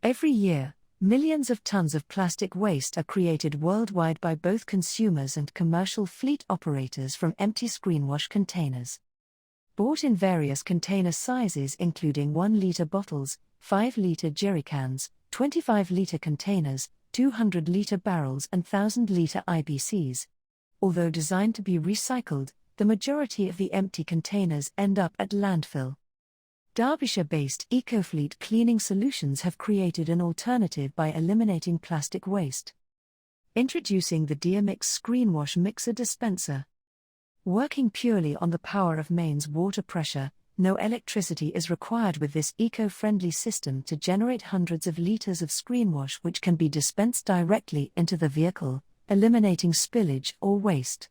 Every year, millions of tons of plastic waste are created worldwide by both consumers and commercial fleet operators from empty screenwash containers. Bought in various container sizes including 1-liter bottles, 5-liter jerrycans, 25-liter containers, 200-liter barrels and 1,000-liter IBCs. Although designed to be recycled, the majority of the empty containers end up at landfill. Derbyshire-based Ecofleet Cleaning Solutions have created an alternative by eliminating plastic waste. Introducing the Diomyx Screenwash Mixer Dispenser. Working purely on the power of mains water pressure, no electricity is required with this eco-friendly system to generate hundreds of liters of screenwash which can be dispensed directly into the vehicle, eliminating spillage or waste.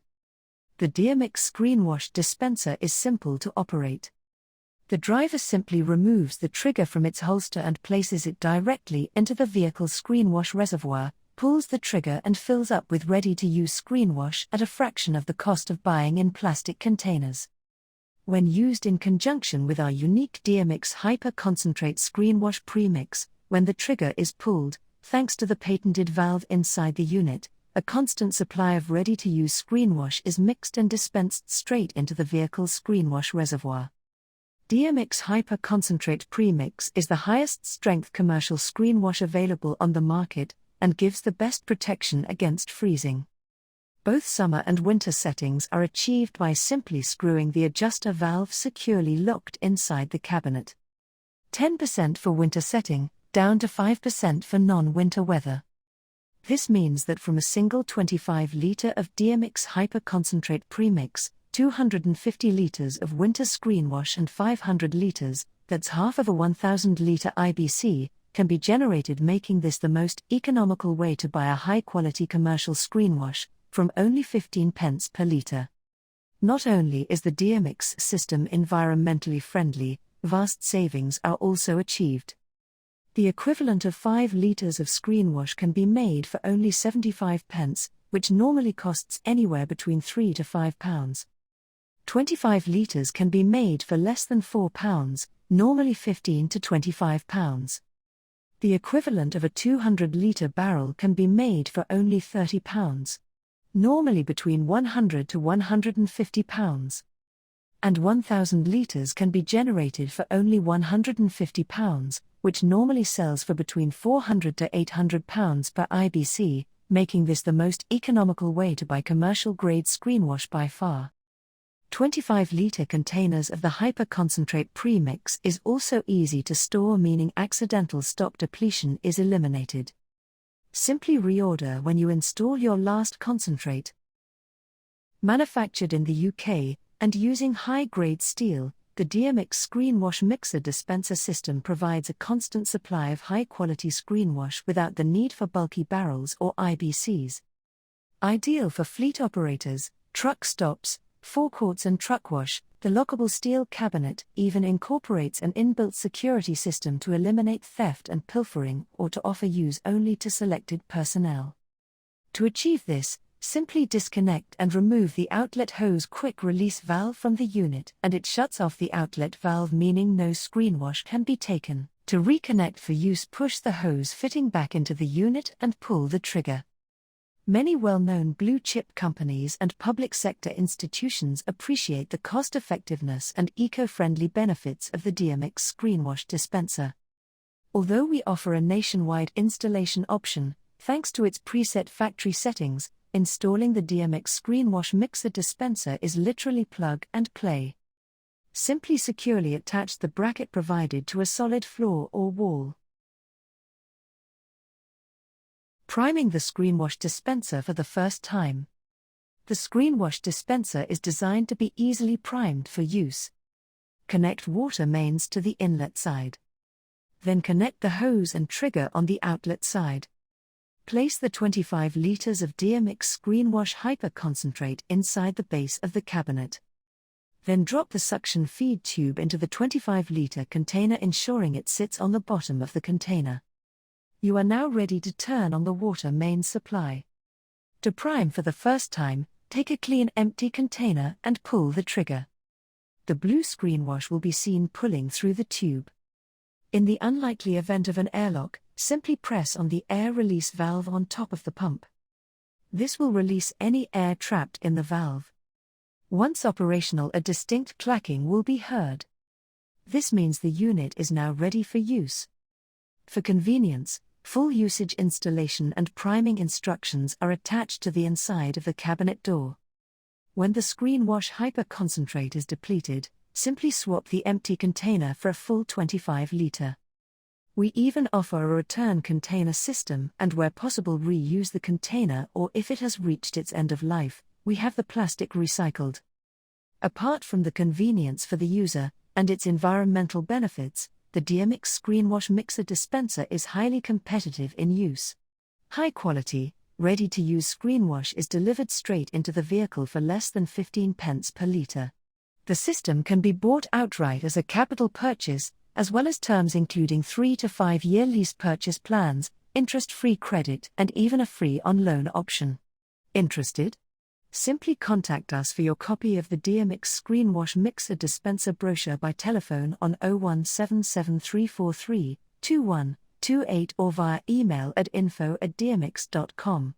The Diomyx Screenwash dispenser is simple to operate. The driver simply removes the trigger from its holster and places it directly into the vehicle's screenwash reservoir, pulls the trigger and fills up with ready-to-use screenwash at a fraction of the cost of buying in plastic containers. When used in conjunction with our unique Diomyx Hyper Concentrate Screenwash Premix, when the trigger is pulled, thanks to the patented valve inside the unit, a constant supply of ready-to-use screenwash is mixed and dispensed straight into the vehicle's screenwash reservoir. Diomyx Hyper Concentrate Premix is the highest strength commercial screenwash available on the market, and gives the best protection against freezing. Both summer and winter settings are achieved by simply screwing the adjuster valve securely locked inside the cabinet. 10% for winter setting, down to 5% for non-winter weather. This means that from a single 25-liter of Diomyx Hyper Concentrate Premix, 250 liters of winter screenwash and 500 liters, that's half of a 1,000-liter IBC, can be generated, making this the most economical way to buy a high-quality commercial screenwash, from only 15 pence per liter. Not only is the Diomyx system environmentally friendly, vast savings are also achieved. The equivalent of 5 liters of screenwash can be made for only 75 pence, which normally costs anywhere between £3 to £5. 25 liters can be made for less than £4, normally £15 to £25. The equivalent of a 200-liter barrel can be made for only £30, normally between £100 to £150. And 1,000 liters can be generated for only £150, which normally sells for between £400 to £800 per IBC, making this the most economical way to buy commercial-grade screenwash by far. 25-liter containers of the Hyper Concentrate Premix is also easy to store, meaning accidental stock depletion is eliminated. Simply reorder when you install your last concentrate. Manufactured in the UK, and using high-grade steel, the Diomyx Screenwash Mixer Dispenser system provides a constant supply of high-quality screenwash without the need for bulky barrels or IBCs. Ideal for fleet operators, truck stops, forecourts and truck wash, the lockable steel cabinet even incorporates an inbuilt security system to eliminate theft and pilfering or to offer use only to selected personnel. To achieve this, simply disconnect and remove the outlet hose quick release valve from the unit and it shuts off the outlet valve, meaning no screenwash can be taken. To reconnect for use, push the hose fitting back into the unit and pull the trigger. Many well-known blue-chip companies and public sector institutions appreciate the cost-effectiveness and eco-friendly benefits of the Diomyx Screenwash dispenser. Although we offer a nationwide installation option, thanks to its preset factory settings, installing the Diomyx Screenwash Mixer Dispenser is literally plug and play. Simply securely attach the bracket provided to a solid floor or wall. Priming the Screenwash dispenser for the first time. The Screenwash dispenser is designed to be easily primed for use. Connect water mains to the inlet side. Then connect the hose and trigger on the outlet side. Place the 25 liters of Diomyx Screenwash Hyper Concentrate inside the base of the cabinet. Then drop the suction feed tube into the 25-liter container, ensuring it sits on the bottom of the container. You are now ready to turn on the water main supply. To prime for the first time, take a clean empty container and pull the trigger. The blue screenwash will be seen pulling through the tube. In the unlikely event of an airlock, Simply press on the air release valve on top of the pump. This will release any air trapped in the valve. Once operational, a distinct clacking will be heard. This means the unit is now ready for use. For convenience, full usage installation and priming instructions are attached to the inside of the cabinet door. When the Screenwash Hyper Concentrate is depleted, simply swap the empty container for a full 25-liter. We even offer a return container system and, where possible, reuse the container, or if it has reached its end of life, we have the plastic recycled. Apart from the convenience for the user and its environmental benefits, the Diomyx Screenwash Mixer Dispenser is highly competitive in use. High quality, ready-to-use Screenwash is delivered straight into the vehicle for less than 15 pence per litre. The system can be bought outright as a capital purchase, as well as terms including 3 to 5 year lease purchase plans, interest-free credit, and even a free on-loan option. Interested? Simply contact us for your copy of the Diomyx Screenwash Mixer Dispenser brochure by telephone on 0177343 2128 or via email at info@diomyx.com.